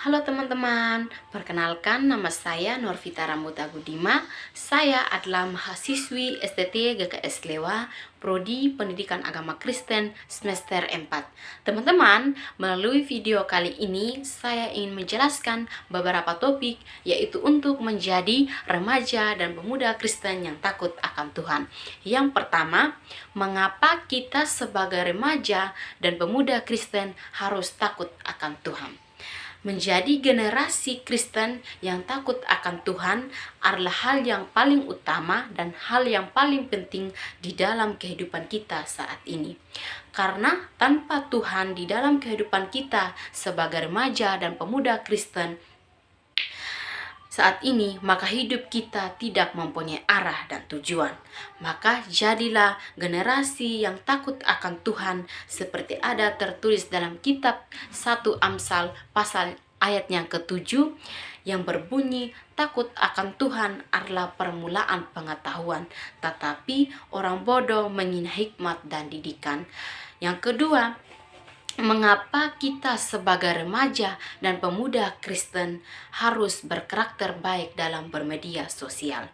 Halo teman-teman, perkenalkan nama saya Norvita Rambuta Gudima. Saya adalah mahasiswi STT GKS Lewa, Prodi Pendidikan Agama Kristen semester 4. Teman-teman, melalui video kali ini saya ingin menjelaskan beberapa topik, yaitu untuk menjadi remaja dan pemuda Kristen yang takut akan Tuhan. Yang pertama, mengapa kita sebagai remaja dan pemuda Kristen harus takut akan Tuhan? Menjadi generasi Kristen yang takut akan Tuhan adalah hal yang paling utama dan hal yang paling penting di dalam kehidupan kita saat ini. Karena tanpa Tuhan di dalam kehidupan kita sebagai remaja dan pemuda Kristen saat ini, maka hidup kita tidak mempunyai arah dan tujuan. Maka jadilah generasi yang takut akan Tuhan seperti ada tertulis dalam kitab 1 Amsal pasal ayat yang ke-7 yang berbunyi, takut akan Tuhan adalah permulaan pengetahuan, tetapi orang bodoh menghina hikmat dan didikan. Yang kedua, mengapa kita sebagai remaja dan pemuda Kristen harus berkarakter baik dalam bermedia sosial?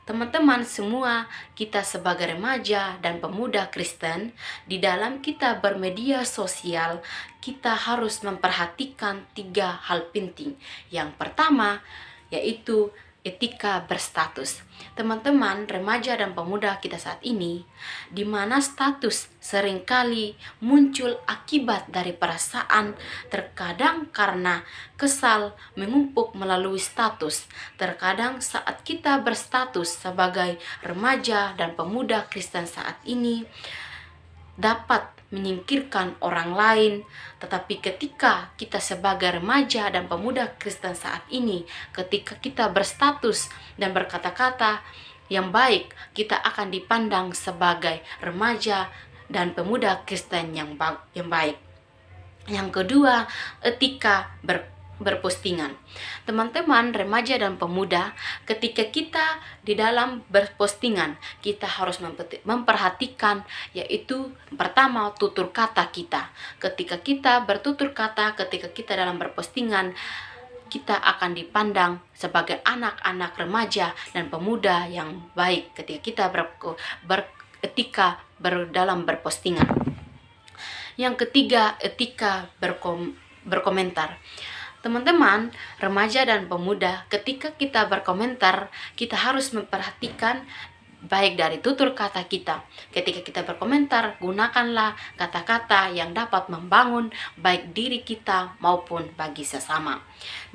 Teman-teman semua, kita sebagai remaja dan pemuda Kristen, di dalam kita bermedia sosial, kita harus memperhatikan 3 hal penting. Yang pertama, yaitu etika berstatus. Teman-teman remaja dan pemuda kita saat ini, di mana status seringkali muncul akibat dari perasaan, terkadang karena kesal mengumpuk melalui status. Terkadang saat kita berstatus sebagai remaja dan pemuda Kristen saat ini dapat menyingkirkan orang lain, tetapi ketika kita sebagai remaja dan pemuda Kristen saat ini, ketika kita berstatus dan berkata-kata yang baik, kita akan dipandang sebagai remaja dan pemuda Kristen yang baik. Yang kedua, etika berpostingan. Teman-teman remaja dan pemuda, ketika kita di dalam berpostingan, kita harus memperhatikan, yaitu pertama, tutur kata kita. Ketika kita bertutur kata, ketika kita dalam berpostingan, kita akan dipandang sebagai anak-anak remaja dan pemuda yang baik ketika kita beretika dalam berpostingan. Yang ketiga, etika berkomentar. Teman-teman remaja dan pemuda, ketika kita berkomentar, kita harus memperhatikan baik dari tutur kata kita. Ketika kita berkomentar, gunakanlah kata-kata yang dapat membangun baik diri kita maupun bagi sesama.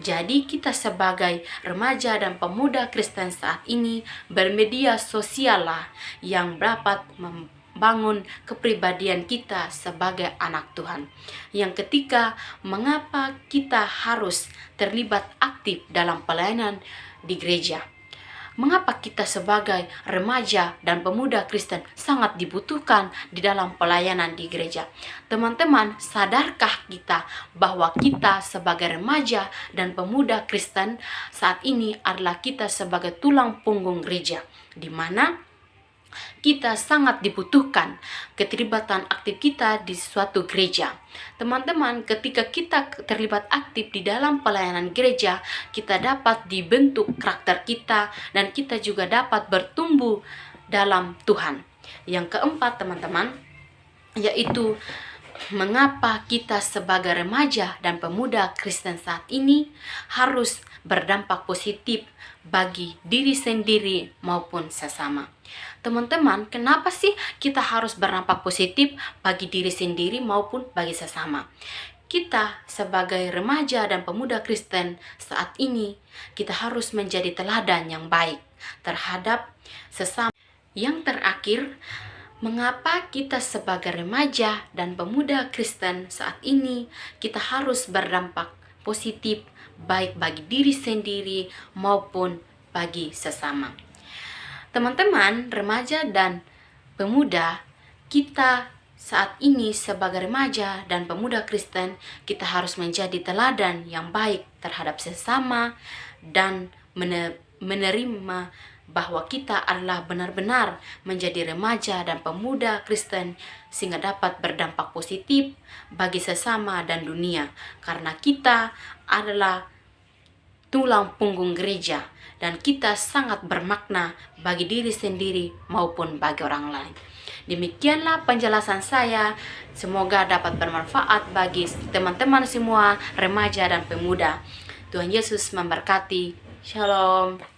Jadi kita sebagai remaja dan pemuda Kristen saat ini, bermedia sosial lah yang dapat bangun kepribadian kita sebagai anak Tuhan. Yang ketiga, mengapa kita harus terlibat aktif dalam pelayanan di gereja? Mengapa kita sebagai remaja dan pemuda Kristen sangat dibutuhkan di dalam pelayanan di gereja? Teman-teman, sadarkah kita bahwa kita sebagai remaja dan pemuda Kristen saat ini adalah kita sebagai tulang punggung gereja, di mana kita sangat dibutuhkan keterlibatan aktif kita di suatu gereja. Teman-teman, ketika kita terlibat aktif di dalam pelayanan gereja, kita dapat dibentuk karakter kita dan kita juga dapat bertumbuh dalam Tuhan. Yang keempat, teman-teman, yaitu mengapa kita sebagai remaja dan pemuda Kristen saat ini harus berdampak positif bagi diri sendiri maupun sesama. Teman-teman, kenapa sih kita harus berdampak positif bagi diri sendiri maupun bagi sesama? Kita sebagai remaja dan pemuda Kristen saat ini, kita harus menjadi teladan yang baik terhadap sesama. Yang terakhir, mengapa kita sebagai remaja dan pemuda Kristen saat ini kita harus berdampak positif baik bagi diri sendiri maupun bagi sesama? Teman-teman remaja dan pemuda, kita saat ini sebagai remaja dan pemuda Kristen, kita harus menjadi teladan yang baik terhadap sesama dan menerima bahwa kita adalah benar-benar menjadi remaja dan pemuda Kristen sehingga dapat berdampak positif bagi sesama dan dunia, karena kita adalah tulang punggung gereja dan kita sangat bermakna bagi diri sendiri maupun bagi orang lain. Demikianlah penjelasan saya, semoga dapat bermanfaat bagi teman-teman semua remaja dan pemuda. Tuhan Yesus memberkati. Shalom.